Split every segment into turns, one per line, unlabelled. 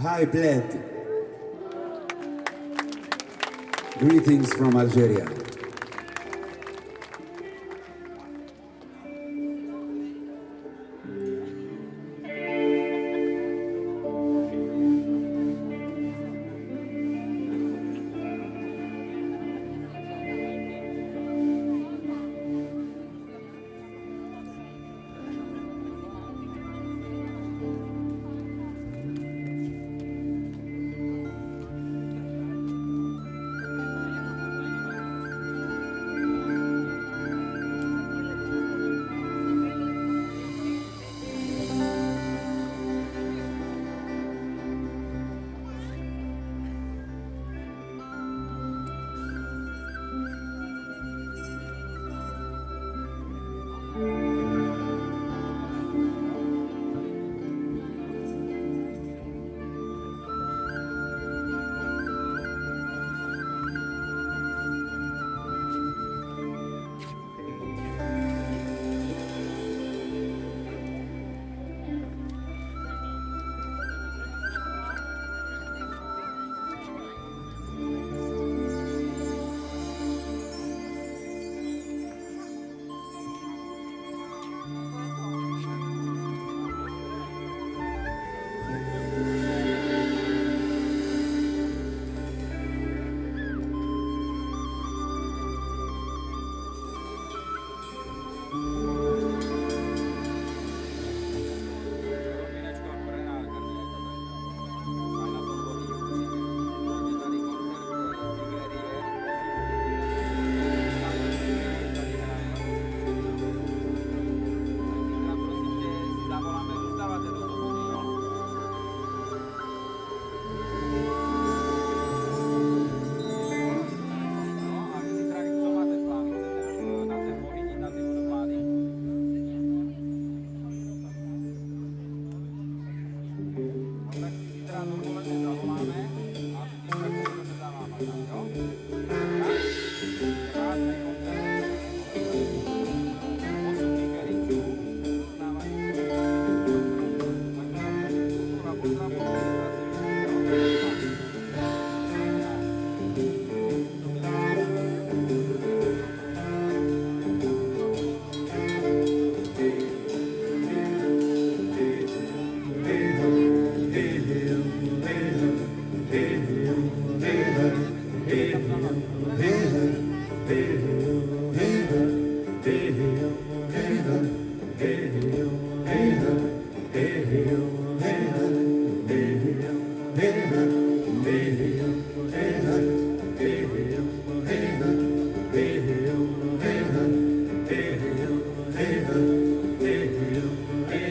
Hi, Bled. Greetings from Algeria.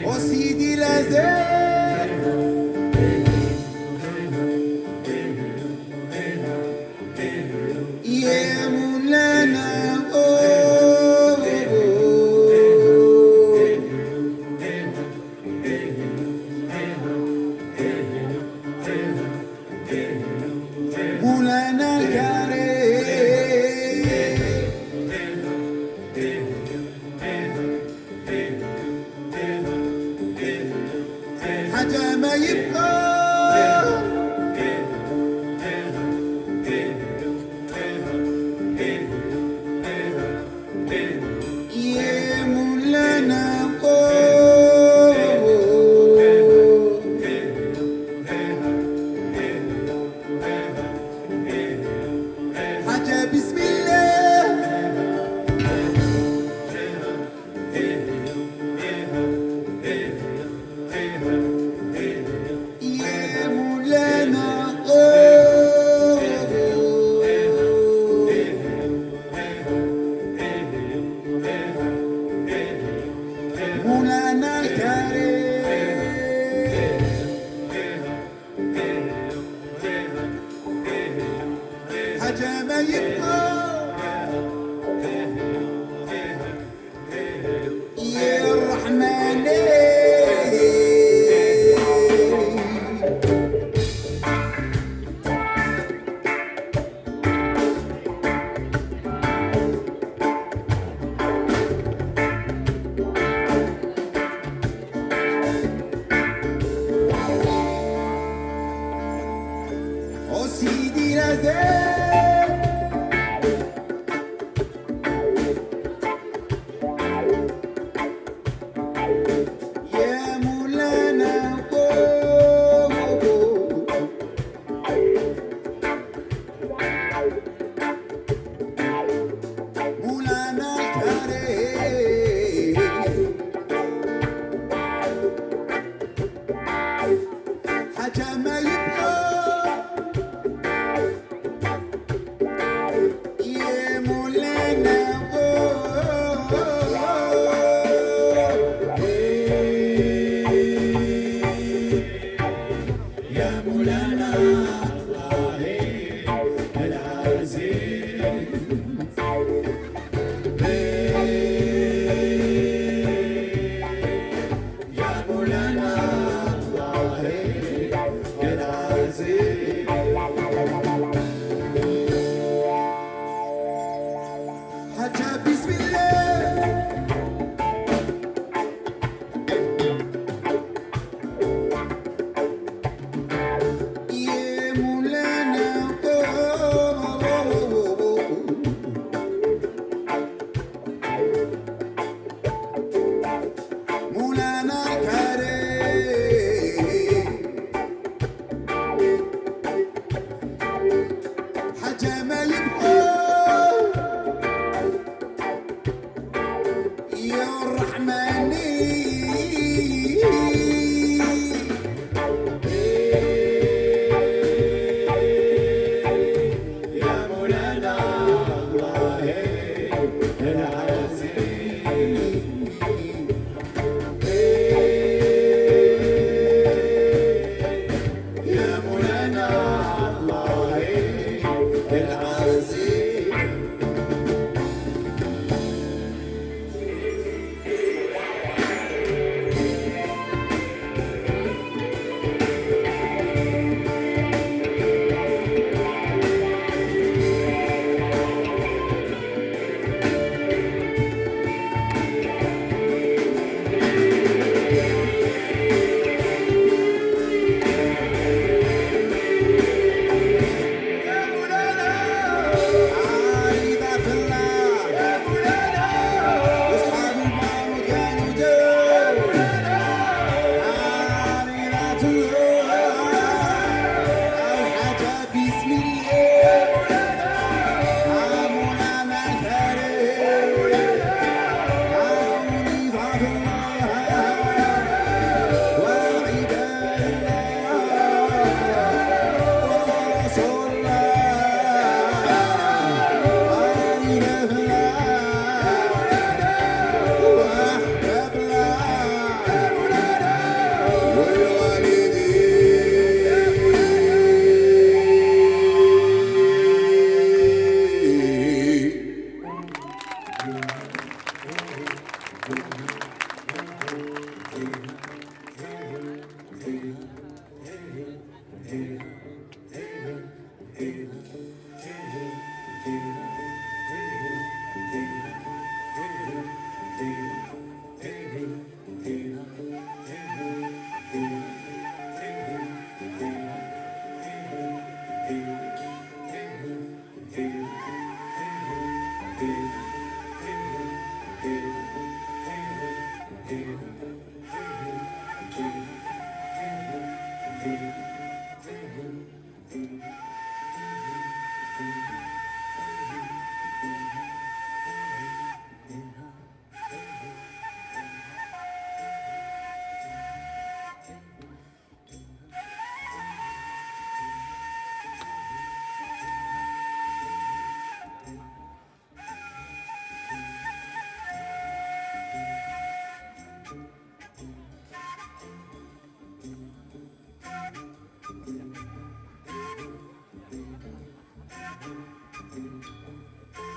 وسيدي لازال يا مولانا مولانا الكريم حاجة ما يبقى يا مولانا حاجة بسم الله يا مولانا مولانا الكريم حاجة ما يبقى يا الرحمن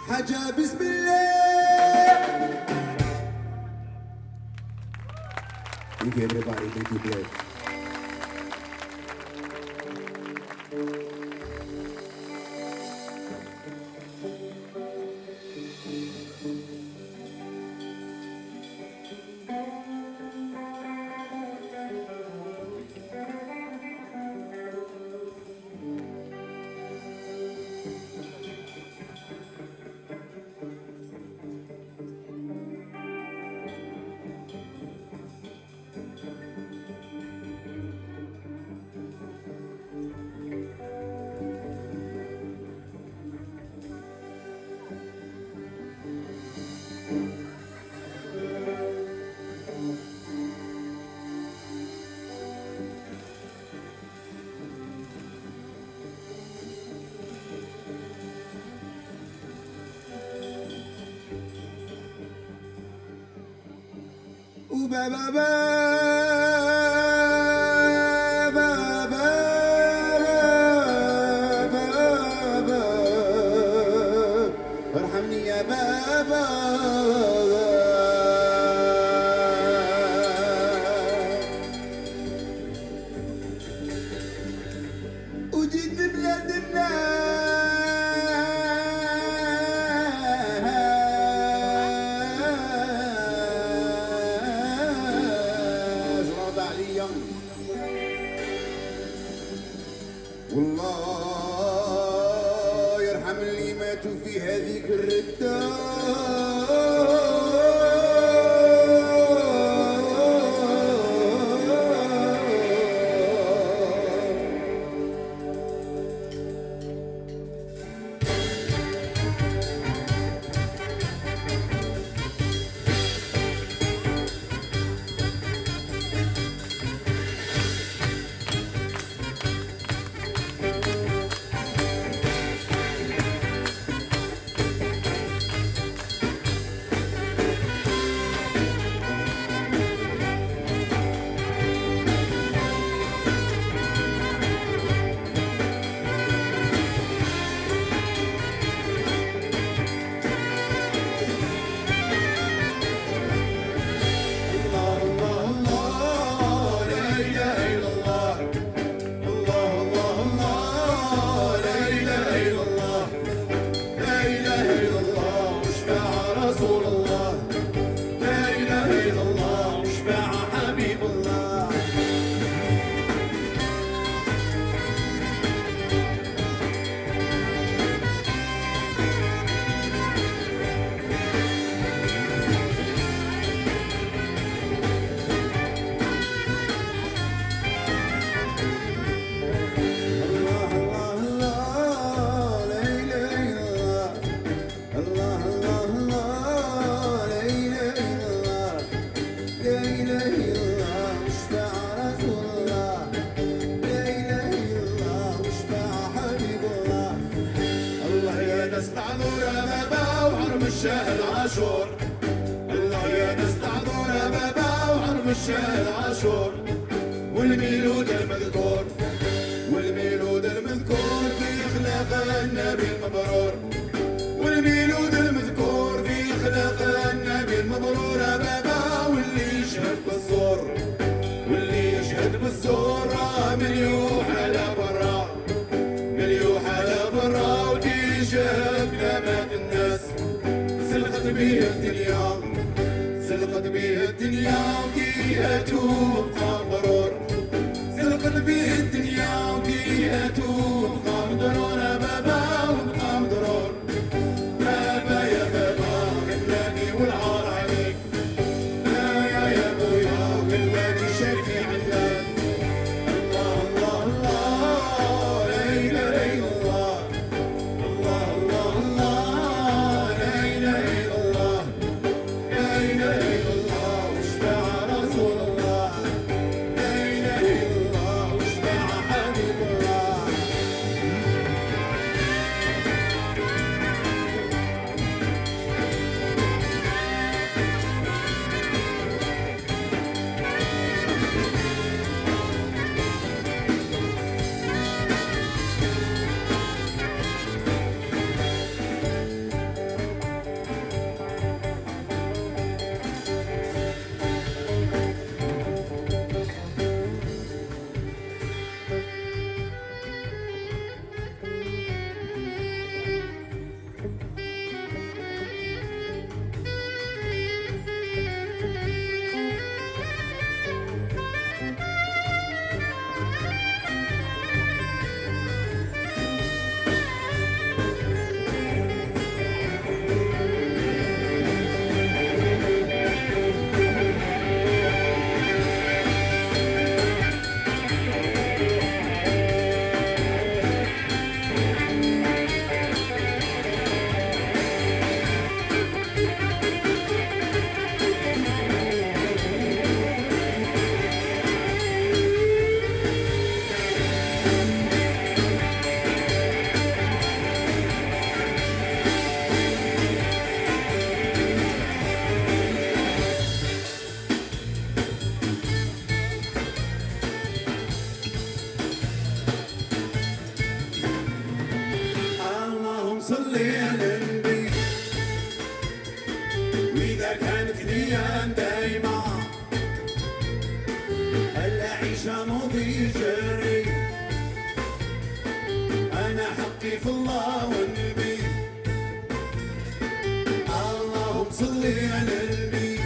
حاجة بسم الله. Thank you everybody, thank you Blake. ba ba ba ارحمني يا بابا وجيت ببلاد الناس رضى عليا والله يرحم اللي ماتوا في هذيك الردة الشهر عاشور. الله يا ناس تعذور بابا وعرف الشهر عاشور. والميلود المذكور والميلود المذكور في اخلاق النبي المبرور. والميلود المذكور في اخلاق النبي المبرور بابا. واللي يشهد بالزور واللي يشهد بالزور مليوح على برا مليوح على برا. ودي شهد كلامات الناس سلقت بيه الدنيا سلقت بيه الدنيا وديها تبقى مرور. سلقت بيه الدنيا وديها تبقى مضرور بابا وبقى مضرور. بابا يا بابا غناني والعار عليك. يا بويا والوالي شرفي عليك. الله الله الله لا اله الا الله. الله الله الله لا اله الا الله. لا اله الا الله واشفع رسول الله. لا اله الا الله واشفع حبيب الله. اللهم صل على النبي. واذا كانت الايام دايمه هلا عيشه ماضي جري. انا حقي في الله والنبي. اللهم صل على النبي.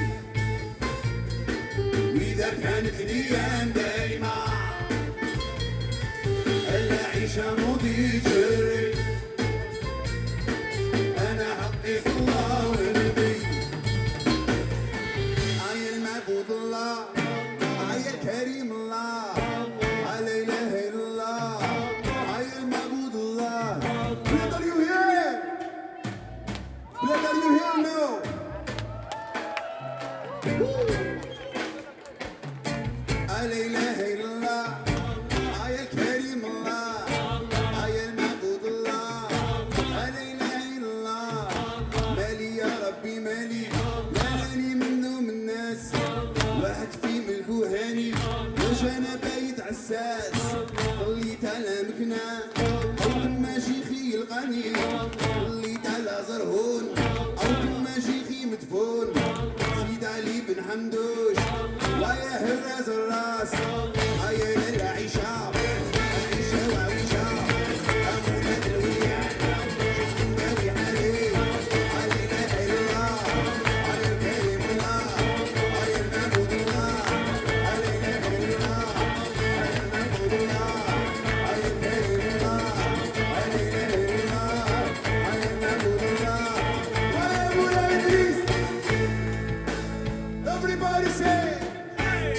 واذا كانت الايام دايمه هلا عيشه ماضي جري. أنا حقي في الله والنبي. يا المعبود الله يا الكريم الله لا إله إلا الله. يا المعبود الله. Brother, you hear? Brother, you hear now? لا إله إلا الله. يا الكريم الله يا المعبود الله. لا إله إلا الله. مالي يا ربي مالي لا هاني منه من الناس. واحد في ملكو هاني واش انا بايت عساس. خليت على مكنة او تما شيخي الغني. خليت على زرهون او تما شيخي مدفون. سيد علي بن حمدوش ويا هراز الراس. يا العيشة عيشة وعيشة أمونة الويان شيخ النبي علي. لا إله إلا الله على الكريم الله يا المعبود الله. لا إله إلا الله على المعبود الله على الكريم الله. لا إله إلا الله على المعبود الله. ويا مولاي إدريس. Everybody say.
Hey,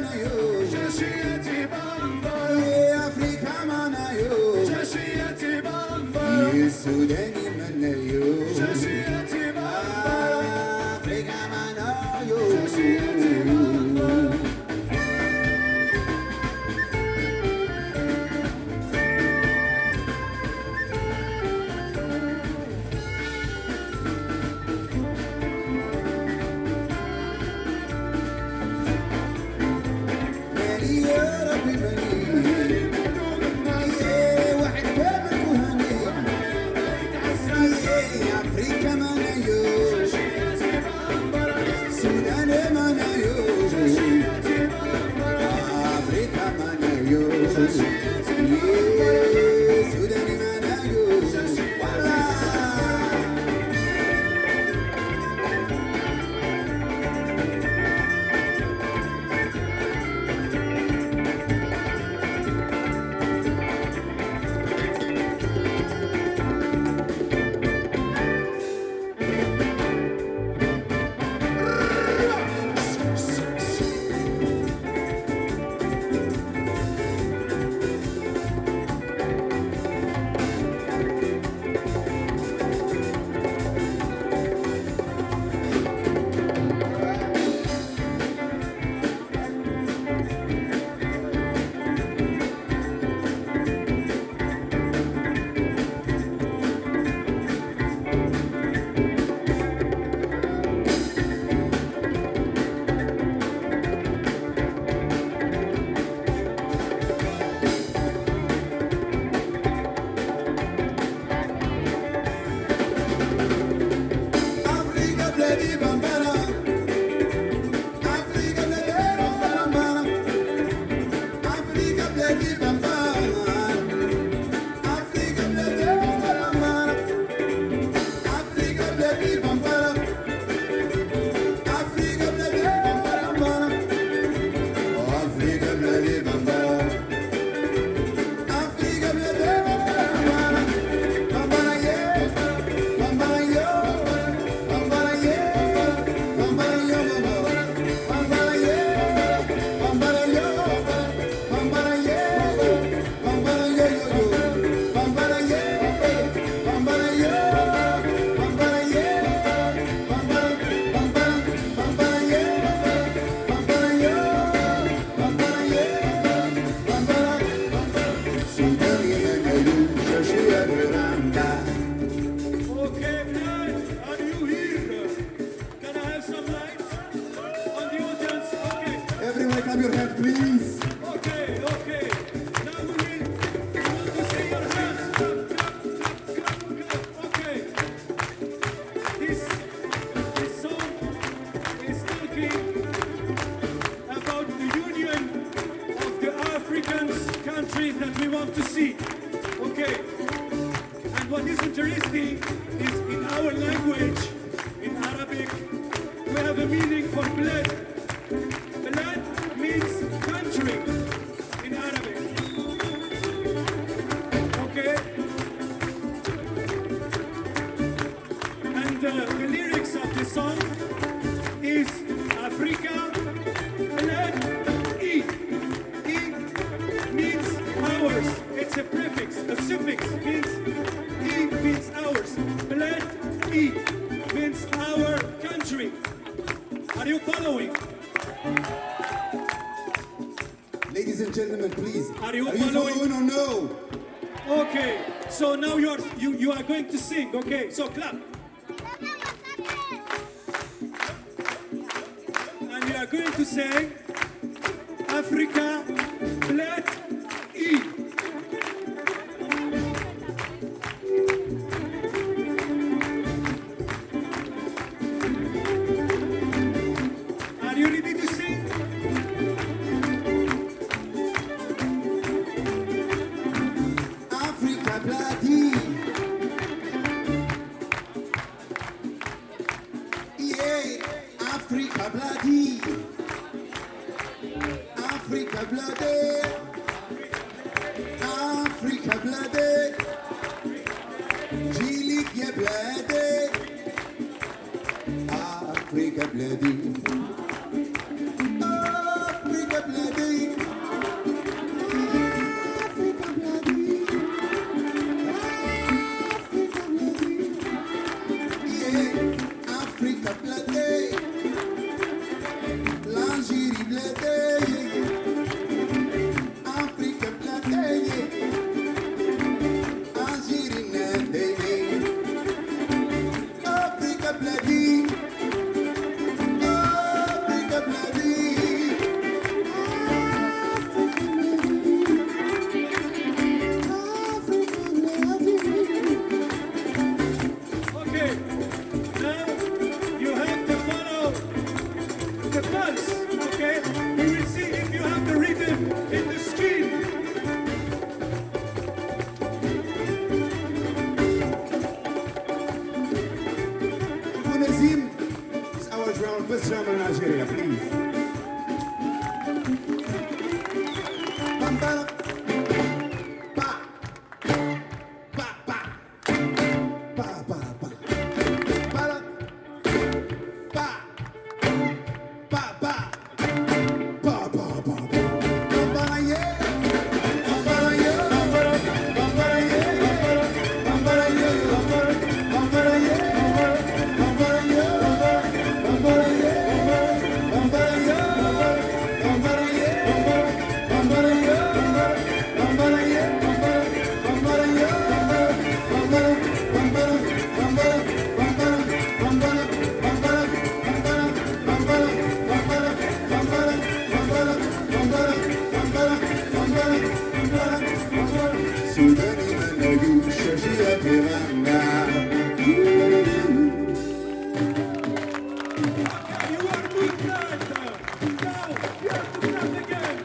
مانايو
جشيتي بامبر
يا أفريقيا مانايو
جشيتي بامبر
يا السوداني مانايو
جشيتي بامبر
أفريقيا مانايو
جشيتي بامبر
مالي يا ربي مالي يا واحد كامل كهاني يا أفريقيا مانايو السودان مانايو أفريقيا مانايو يا السودان مانايو والله أفريقيا بلادي بامبانا أفريقيا بلادي بامبانا أفريقيا بلادي بامبانا أفريقيا بلادي بامبانا أفريقيا بلادي بامبانا أفريقيا بلادي بامبانا أفريقيا بلادي بامبانا أفريقيا بلادي بامبانا بامبانا يا بامبانا يا
Okay, guys, are you here? Can I have some lights on the audience? Okay,
Everyone clap your hands, please.
okay, okay. Now we want to see your hands. Clap, clap, clap, clap, clap. Okay. This song is talking about the union of the African countries that we want to see. Okay. And what is interesting is in our language, in Arabic, we have a meaning for bled. Bled means country in Arabic. Okay? And the lyrics of the song is Africa bled E. E means ours. It's a prefix, a suffix means E means ours. Bled E means our country. Are you following?
Ladies and gentlemen, please.
Are you
following or no?
Okay. So now you are going to sing. Okay. So clap. And you are going to say Africa bled E. Are you ready to sing?
Africa bloody. Yeah, Africa bloody. Africa bloody. Africa bloody. جيلك يا بلادي. Africa bloody. Africa bloody. best drummer in Algeria, please. Bambara. Pa. Pa, pa. Pa, pa, pa. Para. Pa. Pa, pa. Pa, pa, pa. Bambara, yeah. Bambara, yeah. Bambara, yeah. Bambara, yeah. Bambara, yeah. Bambara, yeah. Bambara, yeah. Bambara, yeah. Bambara, yeah. Bambara, yeah. Bambara, yeah. Bambara, yeah. Bambara, bambara, bambara, bambara, bambara, bambara, bambara, bambara, bambara, bambara, bambara, bambara, bambara, bambara, bambara, bambara. Sudani managu shashiya piranga.
Okay, you are good, guys. Now, you have to clap again.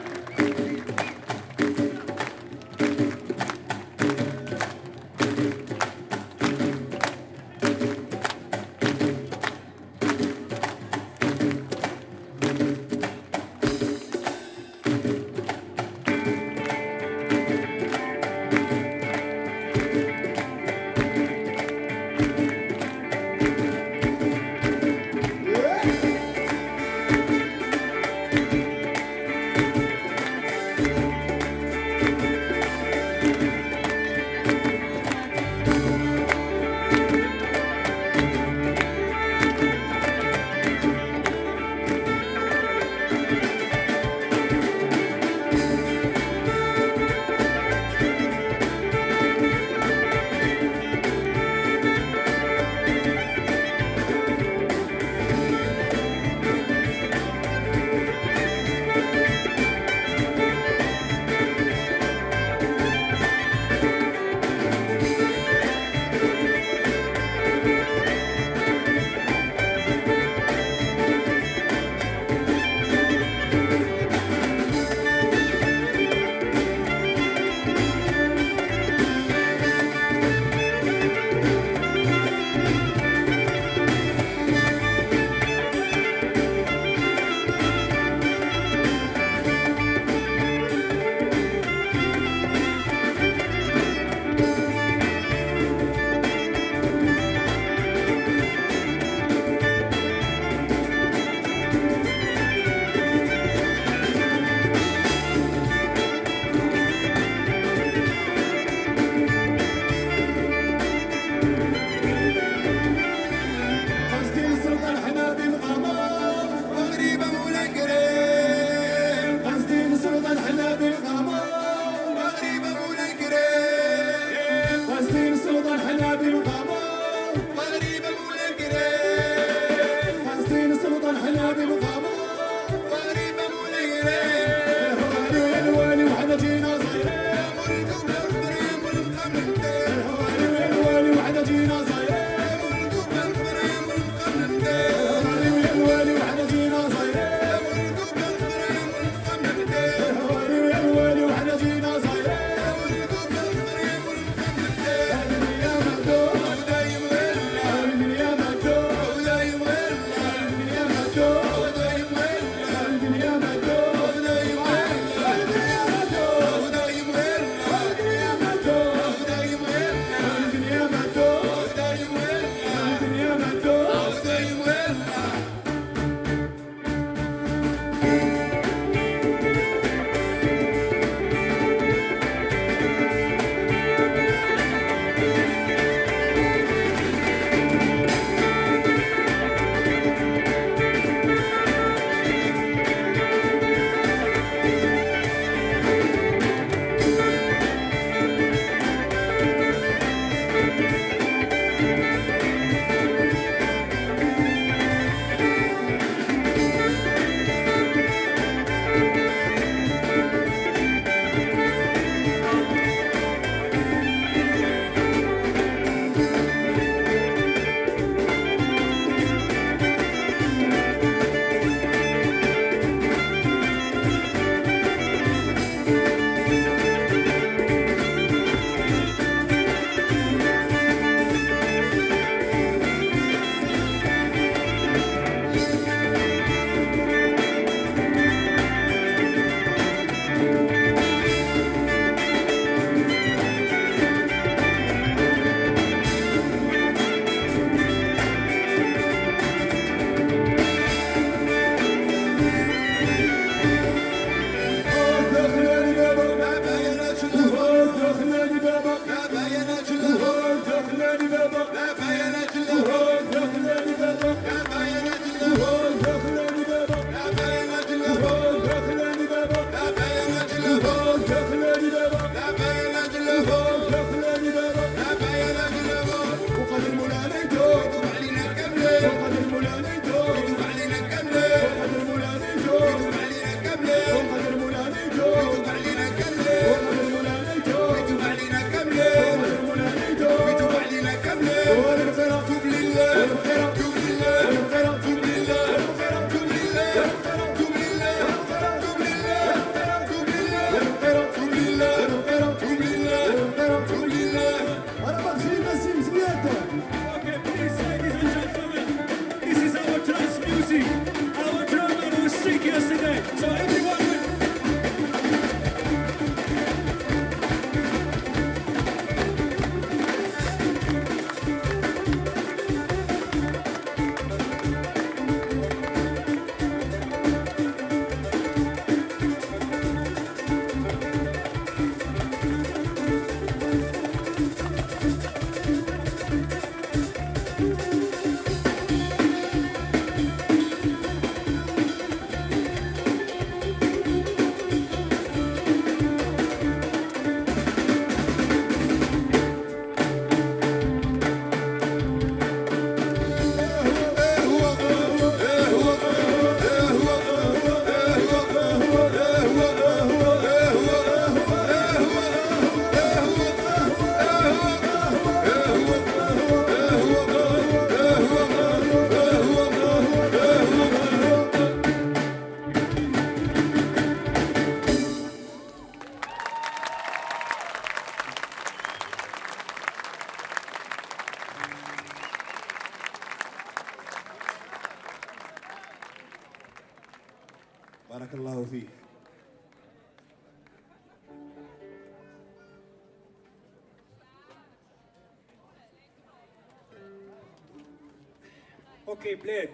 Okay, Bled,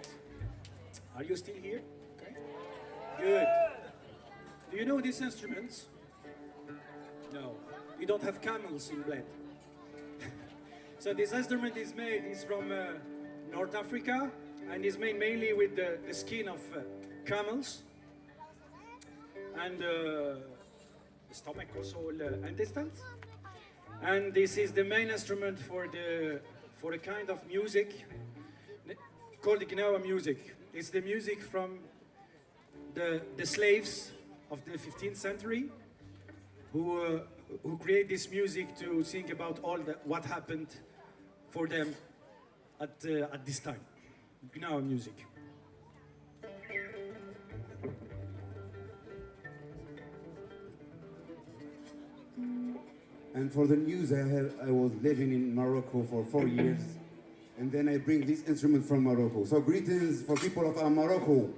are you still here? Okay. Good. Do you know these instruments? No. You don't have camels in Bled. So this instrument is from North Africa and is made mainly with the skin of camels and stomach, also intestines. And this is the main instrument for a kind of music called the Gnawa music. It's the music from the slaves of the 15th century who create this music to think about what happened for them at this time. Gnawa music.
And for the news, I was living in Morocco for 4 years, and then I bring this instrument from Morocco. So greetings for people of Morocco.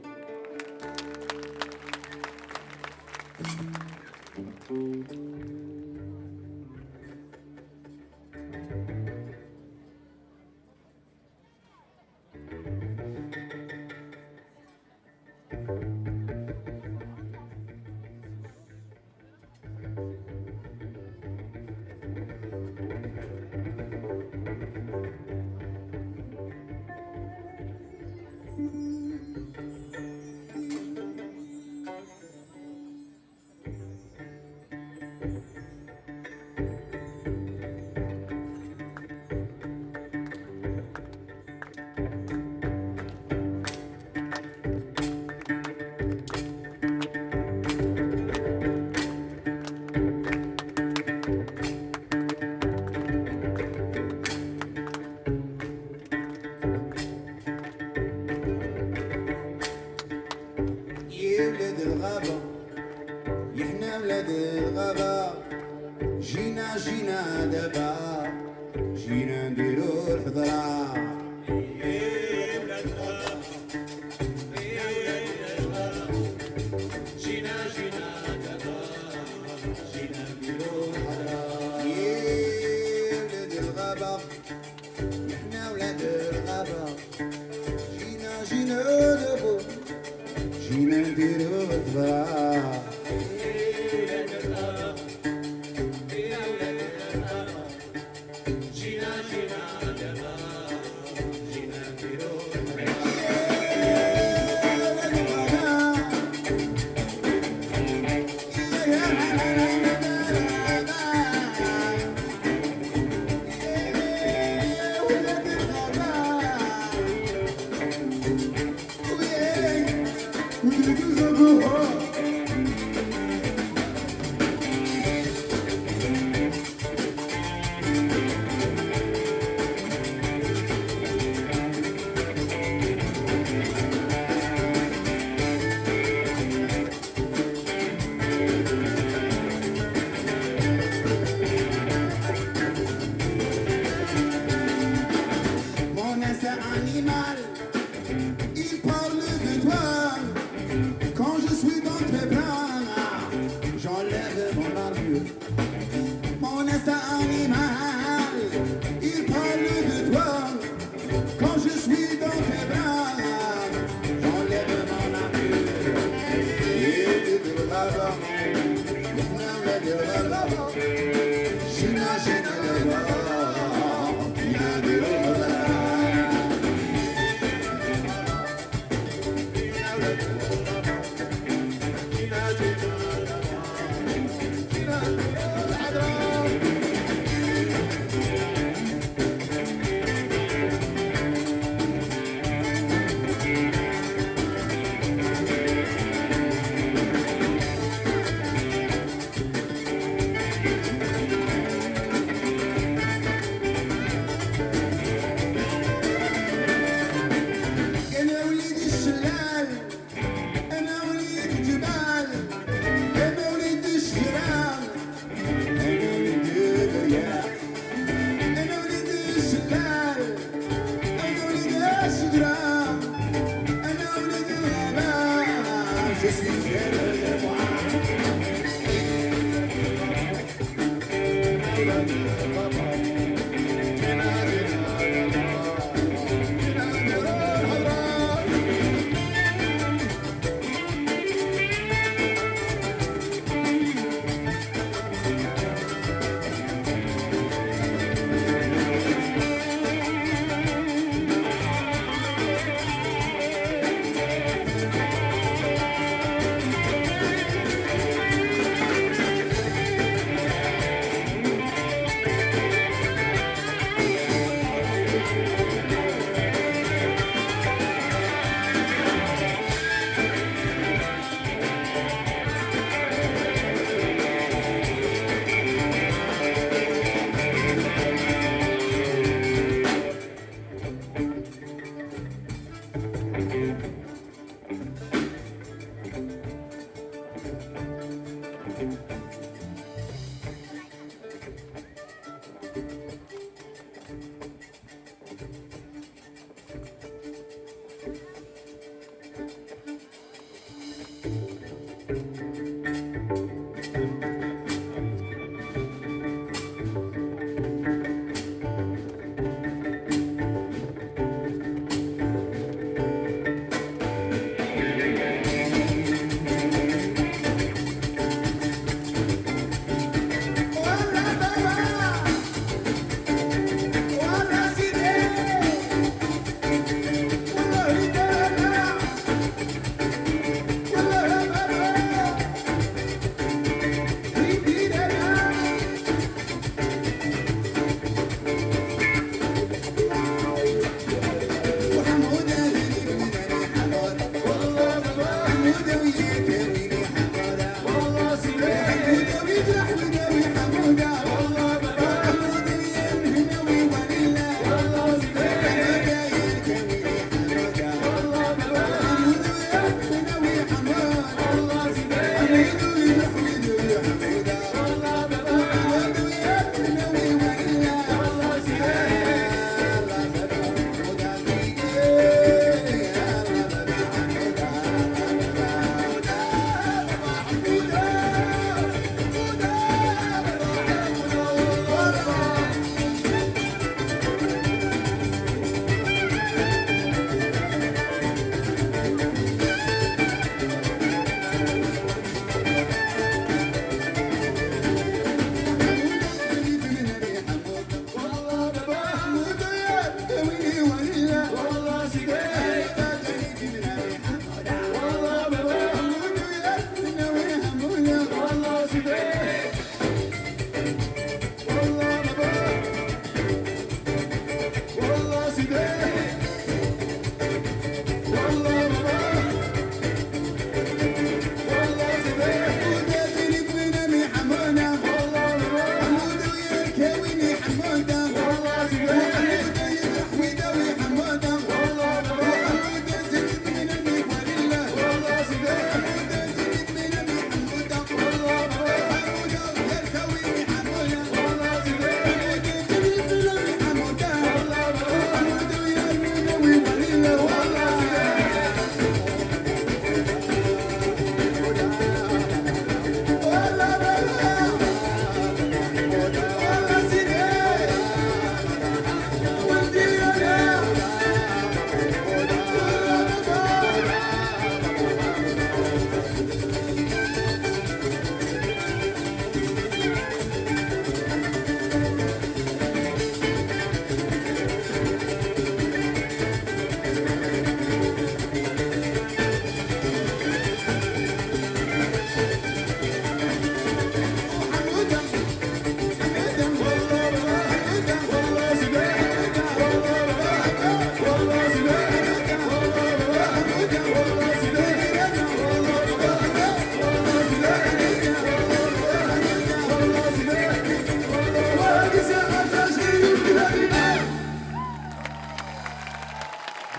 يا ولاد الغابة يحنا ولاد الغابة جينا دابا جينا نديرو الحضرة يا ولاد الغابة يا ولاد الغابة جينا دابا جينا نديرو الحضرة يا ولاد الغابة يحنا ولاد الغابة جينا دابا جينا نديرو الحضرة Animal, il parle de toi. Quand je suis dans tes bras, j'enlève mon armure. Mon instinct animal, il parle de toi. Quand je suis dans tes bras, j'enlève mon armure. Et de là-bas, de là-bas, j'imagine là-bas. Je suis fier de moi.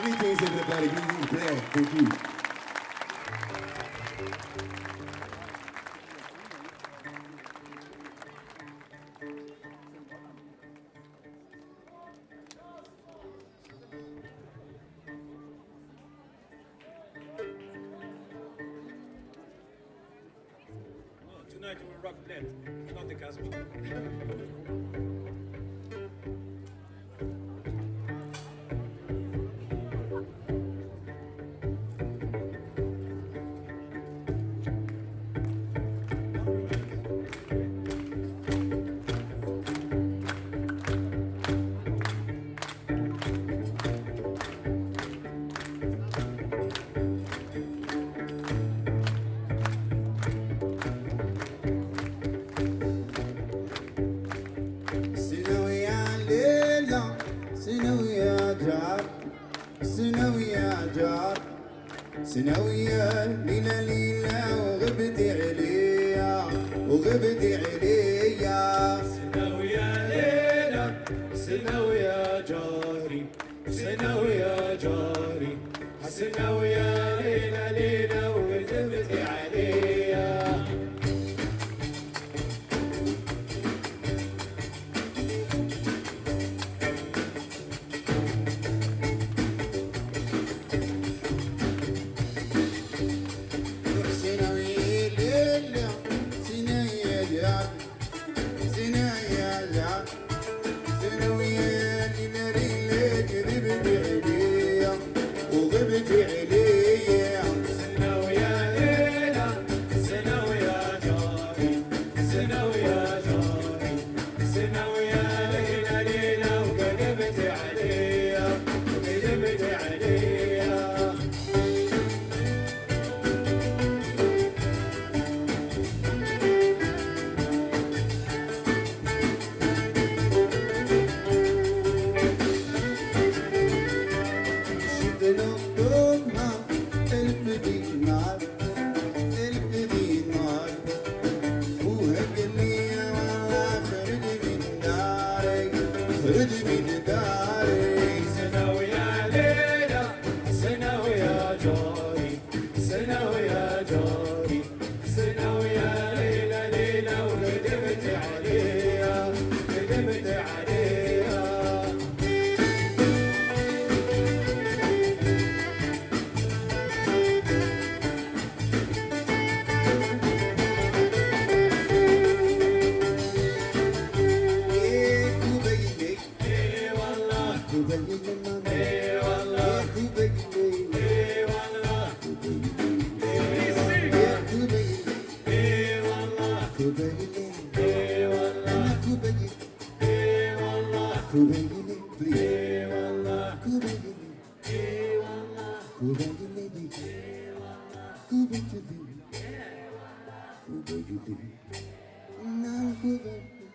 Greetings everybody, greetings Blair, thank you.
Tonight we will rock blend, not the Casbah.
سنوية ليلة ليلة وغبتي عليا وغبتي عليا
سنوية ليلة سنوية جاري سنوية جاري سنوية ليلة ليلة وغبتي عليا
يا سنة يا جعل سنويا ناري لك ذبت عليا وغبت عليا
سنة ويا ليلى سنة ويا جاري سنة ويا جاري سنة ويا ليلى ليلى وكذبت عليا وكذبت عليا
شدنا دوبنا ألف دينار ألف دينار وهقل لي والله خرج من داري خرج من داري
سنة ويا ليلى سنة ويا جاري سنة ويا جاري سنة ويا ليلى ليلى وكذبت عليا كذبت عليا
إيه كوبايلي
اي والله
كوبايلي ماما
اي والله
كوبايلي
اي والله
يا كوبايلي
اي والله
كوبايلي
اي والله
أنا كوبايلي
اي والله
كوبايلي بليز
اي والله
كوبايلي
اي والله
كوبايلي بليز كوبايلي كوبايلي نعم كوبايلي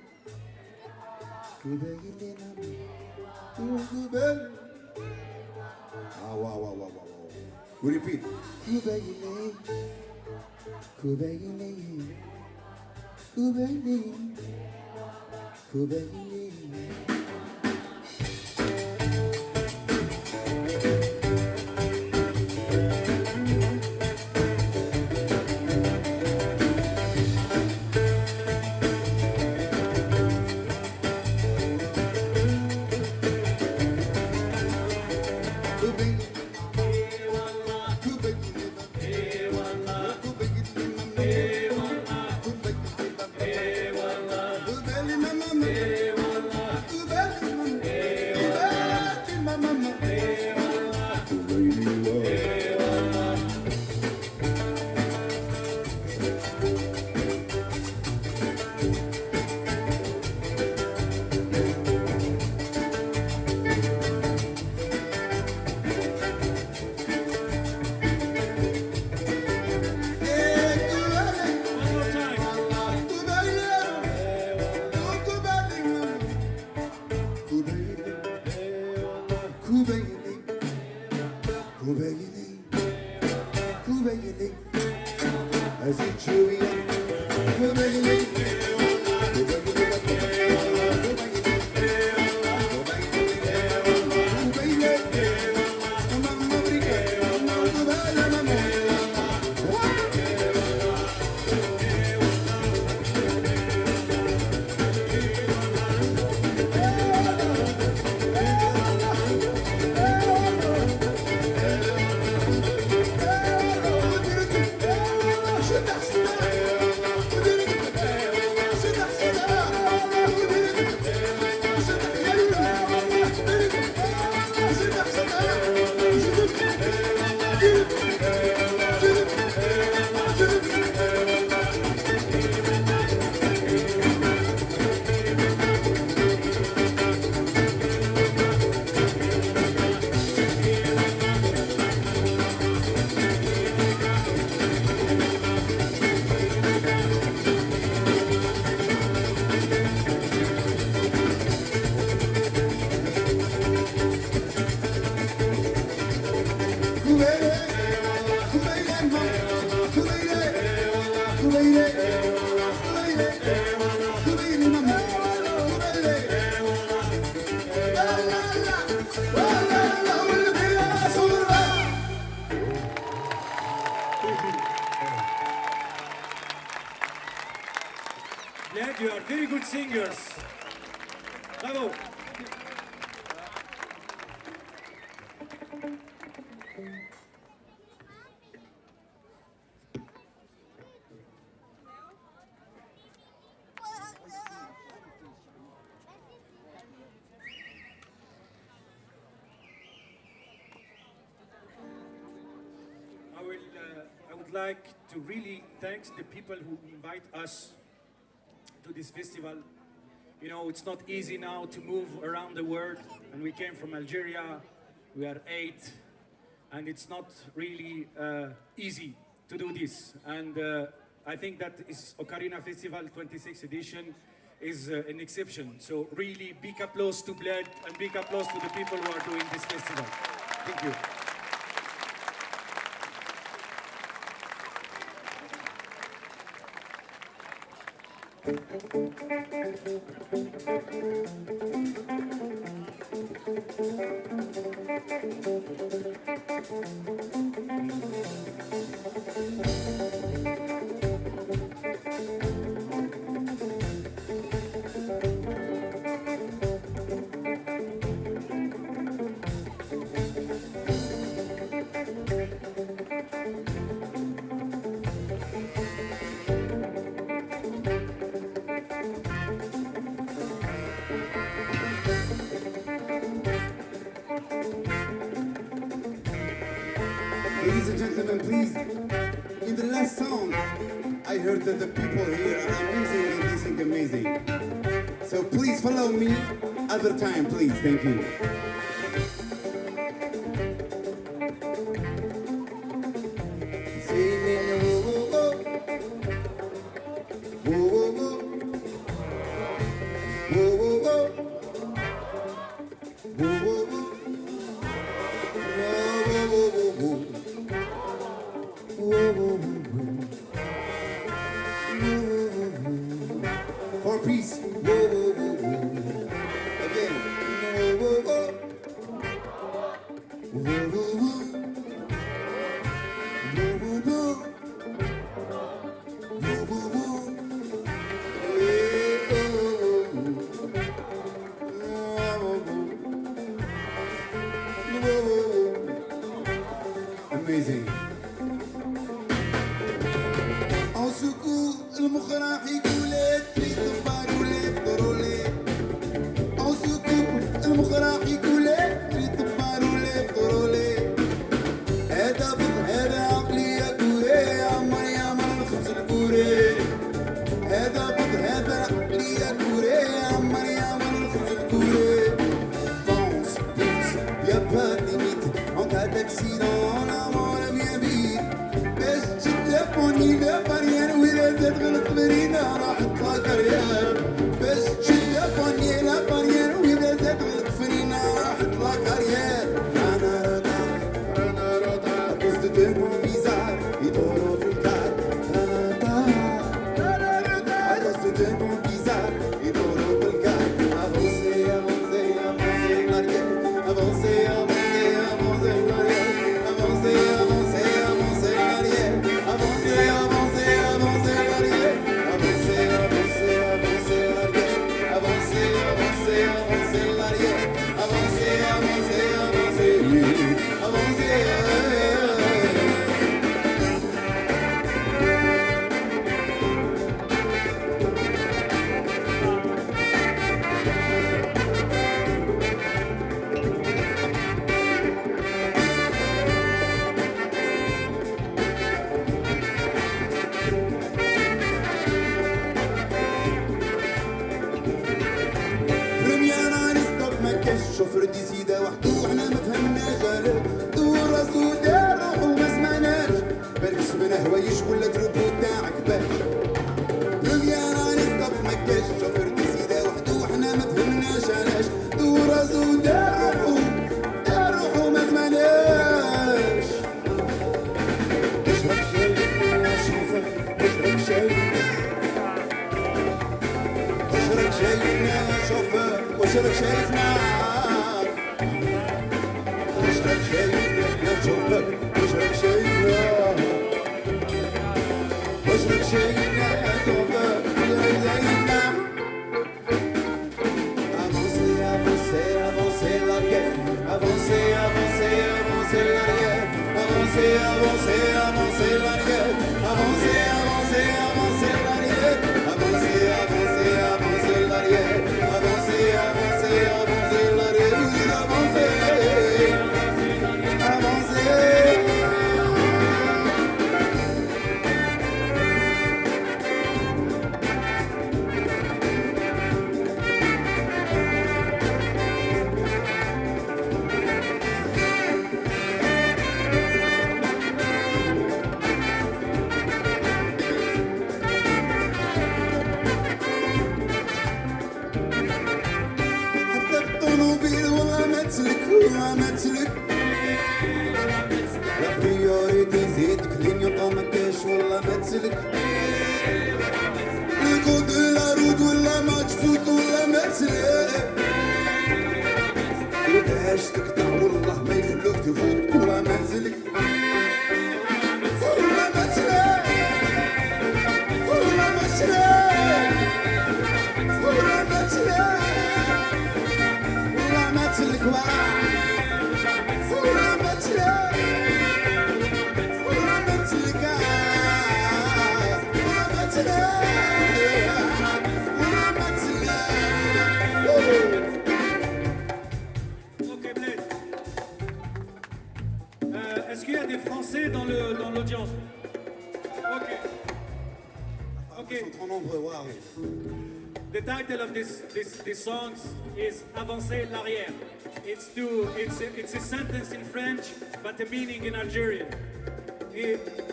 كوبايلي نعم كوبايلي واو واو واو واو وريبيت كوبايلي كوبايلي كوبايلي كوبايلي كوبايلي
اي والله
كوبايلي
اي والله
كوبايلي
اي والله
كوبايلي
اي والله
كوبايلي ماما
اي والله
كوبايلي ماما
اي
كوبايلي ماما
اي والله
كوبايلي
اي والله One more time. Glad you are very good singers. Bravo. would like to really thank the people who invite us to this festival. You know, it's not easy now to move around the world, and we came from Algeria. We are 8, and it's not really easy to do this. And I think that is Ocarina Festival 26th edition is an exception. So really big applause to Bled and big applause to the people who are doing this festival. Thank you.
Ladies and gentlemen, please, in the last song, I heard that the people here are amazing and they sing amazing. So please follow me other time, please. Thank you. For peace. Again. Amazing. En secours, المخ راح يقولك تريد تطبر ولا تضرولي. En secours, المخ راح يقولك تريد تطبر ولا تضرولي. هذا بط هذا عقلية كوري عمر يا مر الخبز الكوري. هذا بط هذا عقلية كوري عمر يا مر الخبز الكوري. Pense, pense, y'a pas de limite. En cas d'accident, la mort vient vite. باش تشد لابوني لاباريان وإذا زاد غلط برينا راح تطلع كارير. باش تشد لابوني لاباريان وإذا زاد غلط فرينا راح تطلع كارير. Rana rota, à cause de deux mots bizarres, ils tournent tout le tas. À cause de deux mots bizarres, ils tournent tout le tas. Avancez, avancez, avancez, l'arrière. Avancez, avancez, avancez, l'arrière. Avancez, avancez, avancez, l'arrière. Avancez, avancez, avancez, l'arrière. Avancez, avancez, avancez, l'arrière. Avancez, avancez, avancez, l'arrière. Avancez, avancez, avancez, avancez. Première année stop ما كاش شوفر ديسيدا وحدو وحنا ما فهمناش علاه دور راسو دار روحو ما سمعناش بالك سمعنا هوايش ولا تروبو تاعك باش Première année stop ما كاش شوفر ديسيدا وحدو وحنا ما فهمناش علاش دور راسو دار روحو ما سمعناش اشرب شاي يا شوفر اشرب شاي اشرب شايفنا يا شوفر واشرب شايفنا اشرب شايفنا يا شوفر واشرب شايفنا واشرب شايفنا يا شوفر واشرب شايفنا Avancez, avancez, avancez l'arrière. Avancez, avancez, avancez l'arrière. Avancez, avancez, avancez l'arrière. Avancez, avancez, avancez l'arrière. Avancez, avancez, avancez l'arrière. Avancez, avancez, avancez l'arrière. Oui, avancez. Avancez. ولا مثلك لا بريوريتي زيدك كلينيوطو مكاش ولا مثلك الكود ولا رود ولا ماتش فوت ولا مثلك ودهاش تقطع والله ما يخلوك تفوت ولا منزلك ولا مثلك ولا مثلك ولا مثلك ولا مثلك ولا مثلك ولا مثلك ولا مثلك ولا مثلك
Ok, Bled. Est-ce qu'il y a des Français dans l'audience? Ok. Ok.
Ils sont trop nombreux, waouh.
The title of this song is Avancer l'arrière. It's a sentence in French, but the meaning in Algerian.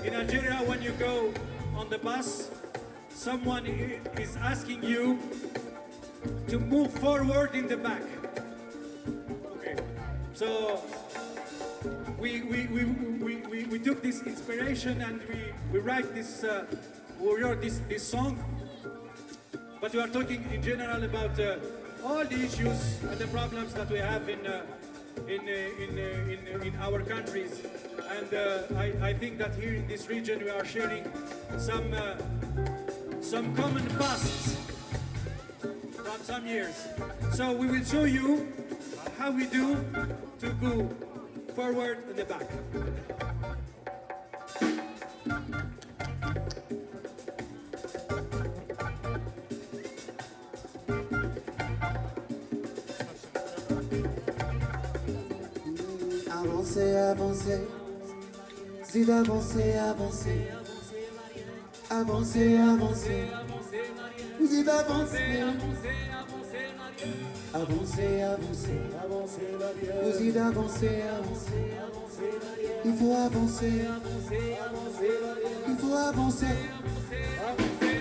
In Algeria, when you go on the bus, someone is asking you to move forward in the back. Okay, so we took this inspiration and we write this we wrote this song. But we are talking in general about all the issues and the problems that we have in our countries, and I think that here in this region we are sharing some common pasts from some years. So we will show you how we do to go forward in the back.
Avancer, avancer, c'est d'avancer, avancer, avancer, avancer, c'est d'avancer, avancer, avancer, vous êtes d'avancer, avancer, il faut avancer, il faut avancer, avancer,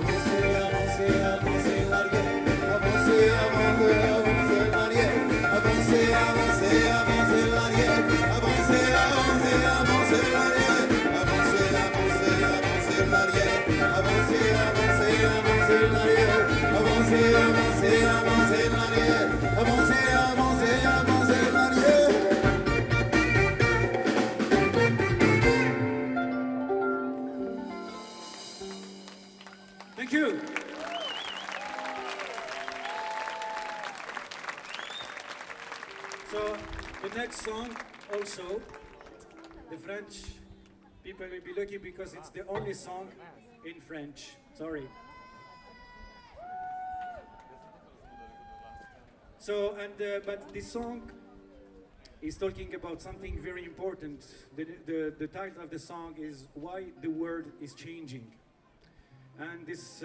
avancer, avancer, l'arrière, avancer, avancer, avancer, l'arrière, avancer, avancer, avancer, l'arrière, avancer, avancer, avancer, l'arrière, avancer, avancer, avancer, l'arrière, avancer, avancer, avancer, l'arrière, avancer, avancer, avancer, l'arrière, avancer, avancer, avancer, l'arrière.
Thank you. So the next song also, the French people will be lucky because it's the only song in French. Sorry. So but this song is talking about something very important. The title of the song is Why the World is Changing. And this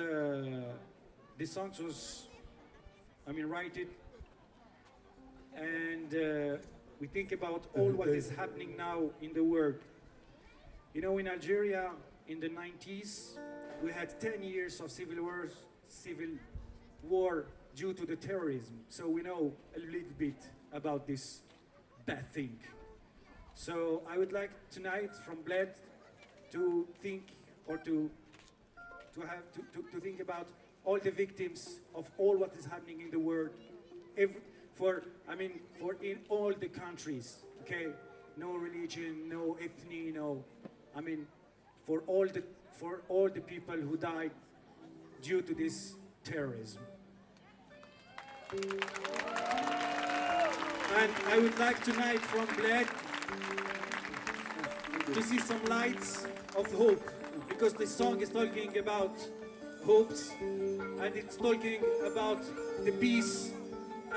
song was, write it, and we think about all what is happening now in the world. You know, in Algeria, in the 90s, we had 10 years of civil war due to the terrorism. So we know a little bit about this bad thing. So I would like tonight from Bled to think or to think about all the victims of all what is happening in the world, for in all the countries, okay? No religion, no ethnicity, for all the people who died due to this terrorism. And I would like tonight from Bled to see some lights of hope, because the song is talking about hopes, and it's talking about the peace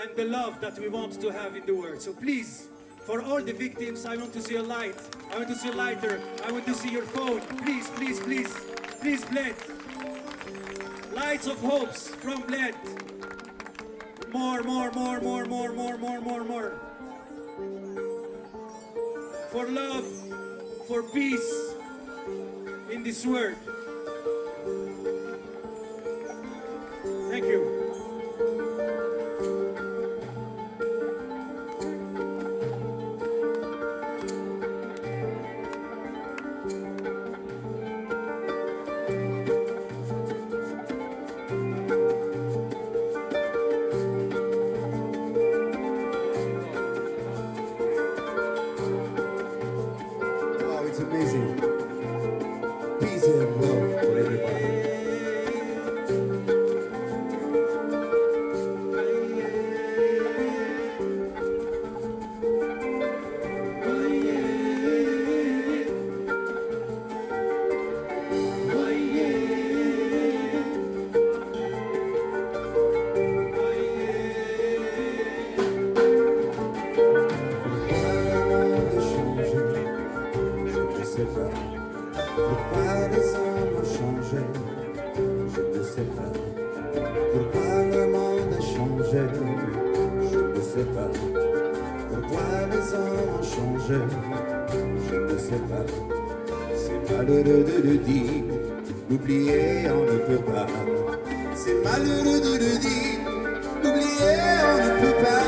and the love that we want to have in the world. So please, for all the victims, I want to see a light. I want to see a lighter. I want to see your phone. Please, please, please, please, Bled. Lights of hopes from Bled. More. For love, for peace in this world. Thank you.
changé. Je ne sais pas pourquoi les hommes ont changé. Je ne sais pas, c'est malheureux de le dire. L'oublier, on ne peut pas. C'est malheureux de le dire. L'oublier, on ne peut pas.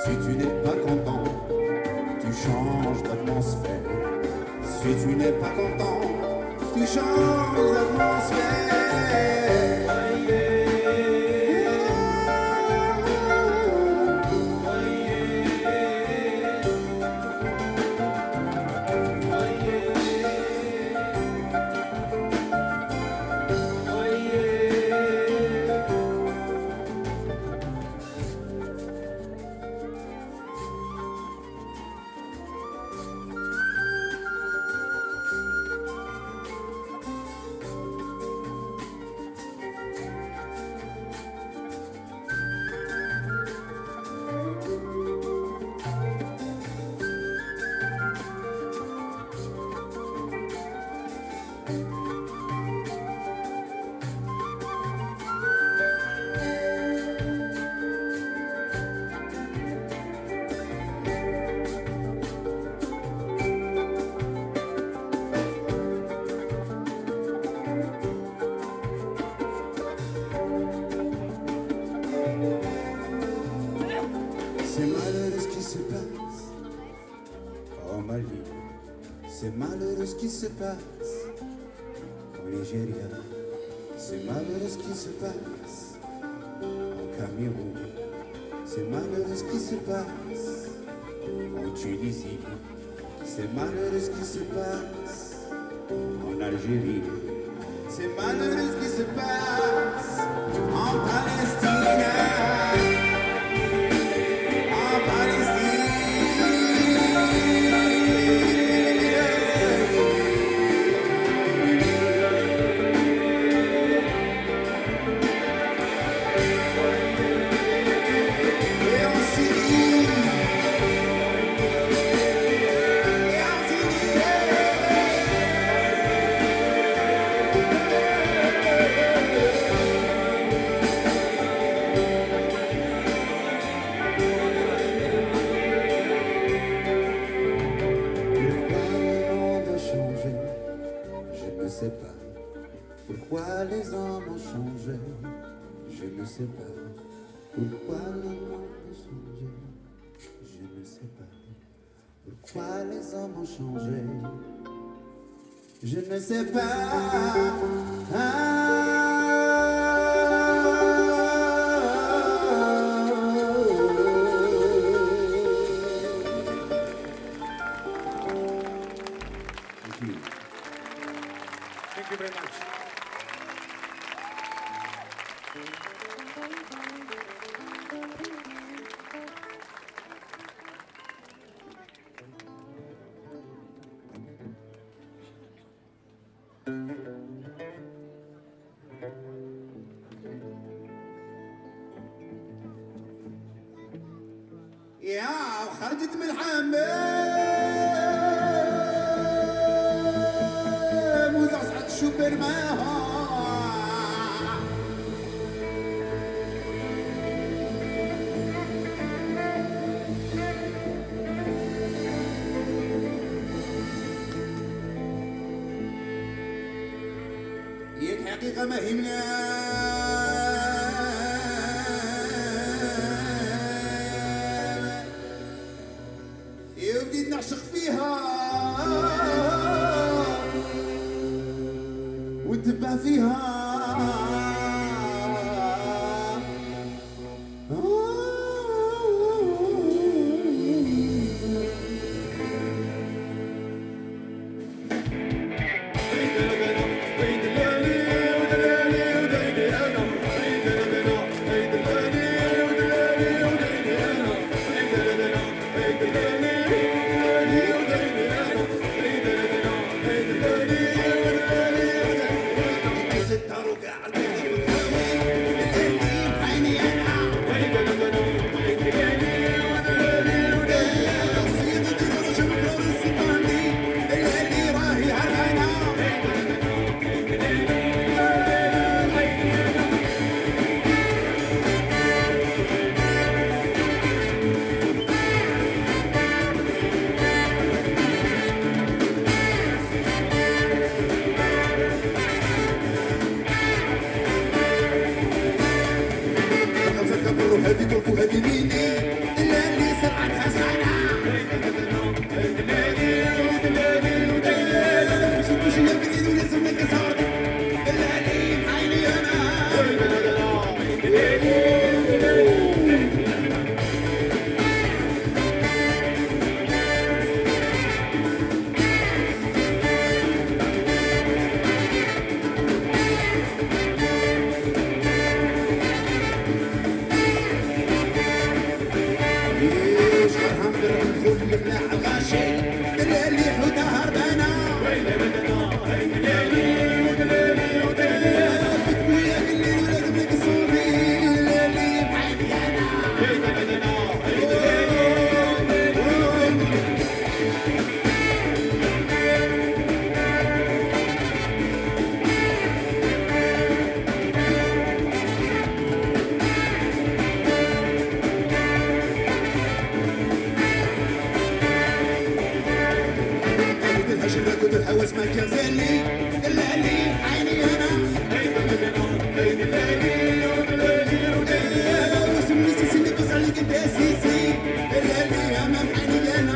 Si tu n'es pas content, tu changes d'atmosphère. C'est malheureux ce qui se passe au Mali, c'est malheureux ce qui se passe au Nigeria, c'est malheureux ce qui se passe au Cameroun, c'est malheureux ce qui se passe en Tunisie, c'est malheureux ce qui se passe en Algérie, c'est malheureux ce qui se passe en Palestine. Pourquoi les hommes ont changé? Je ne sais pas. Pourquoi le monde a changé? Je ne sais pas. Pourquoi les hommes ont changé? Je ne sais pas.
Thank you very much.
يا خرجت من الحمام وزعزعت الشوبر معاها ياك حقيقة ما همنا بديت نعشق فيها ونتبع فيها رشيد دلالي حوده هربانه بتقويا بالليل ولاد بنك صوفي دلالي بحالي انا كنت الحواس ما كان زالي دلالي عيني انا وسمي سيسي اللي بص عليك انت سيسي دلالي امام عيني انا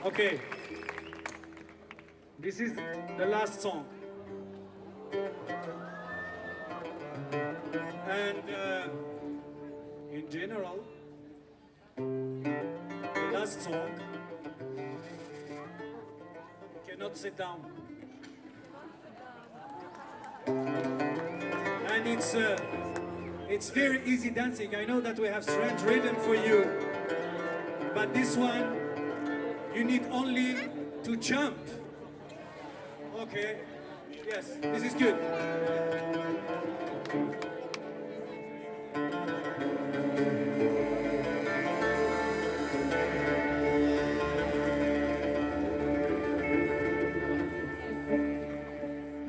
Okay, this is the last song. And in general, the last song cannot sit down. And it's very easy dancing. I know that we have strange rhythm for you, but this one, you need only to jump. Okay? Yes, this is good.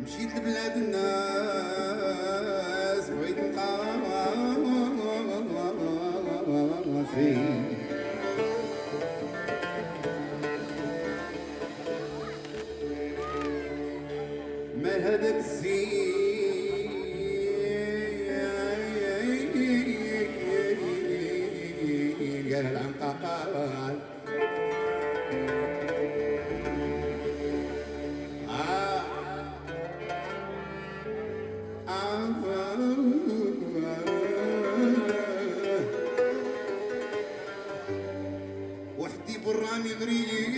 مشيت لبلاد الناس بغيت نلقى فيه مال هذاك الزين قال العنقاقال وحدي براني غريب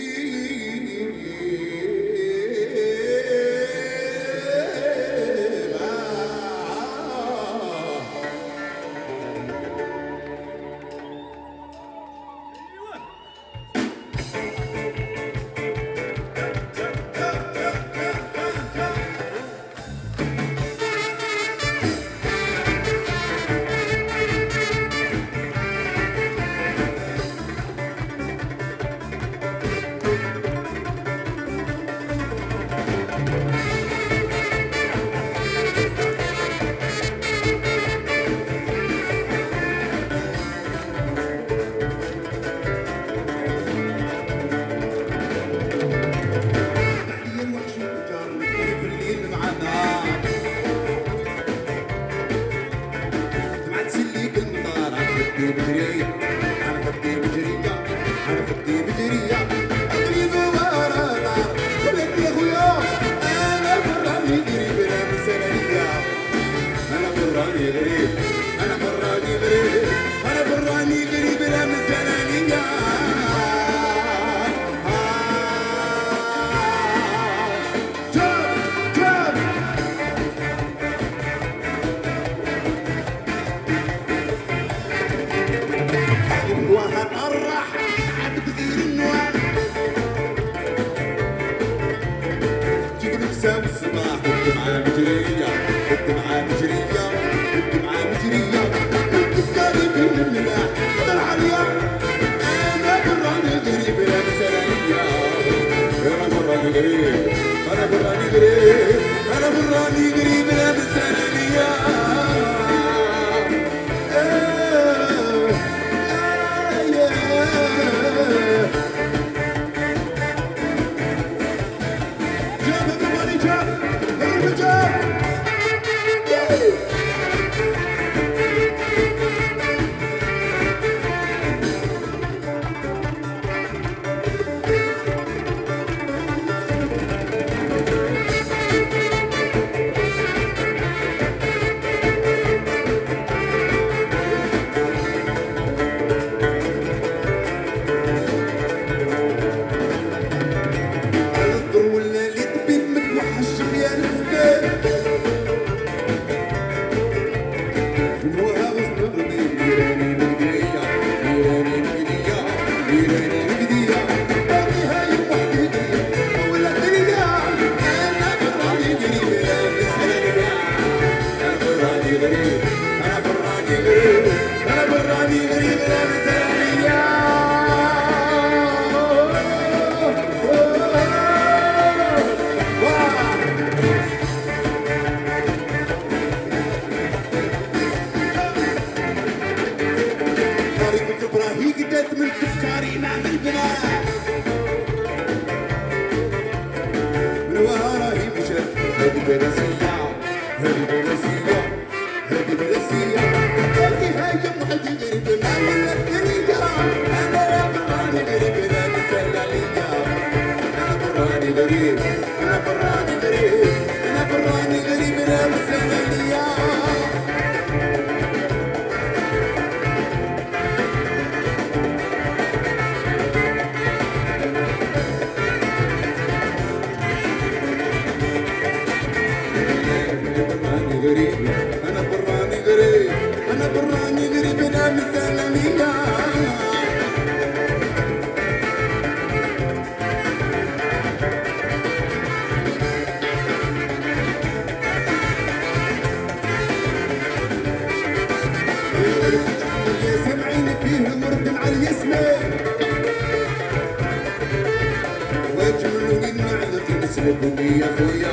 سلبوني يا خويا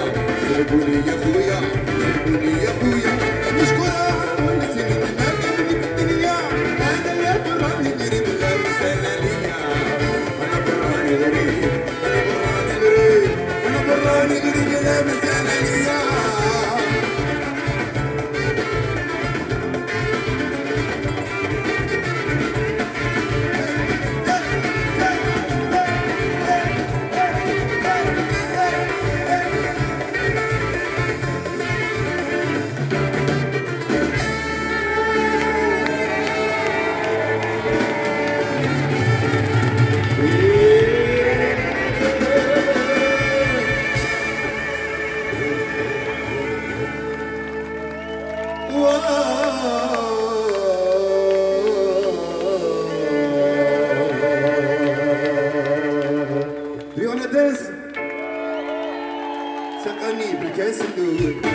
سلبوني يا خويا سلبوني يا خويا مشكورة على كل سنين ما قبلي في الدنيا أنا يا براني قريب أهلا وسهلا يا Do you wanna dance? سقني بالكاس اللول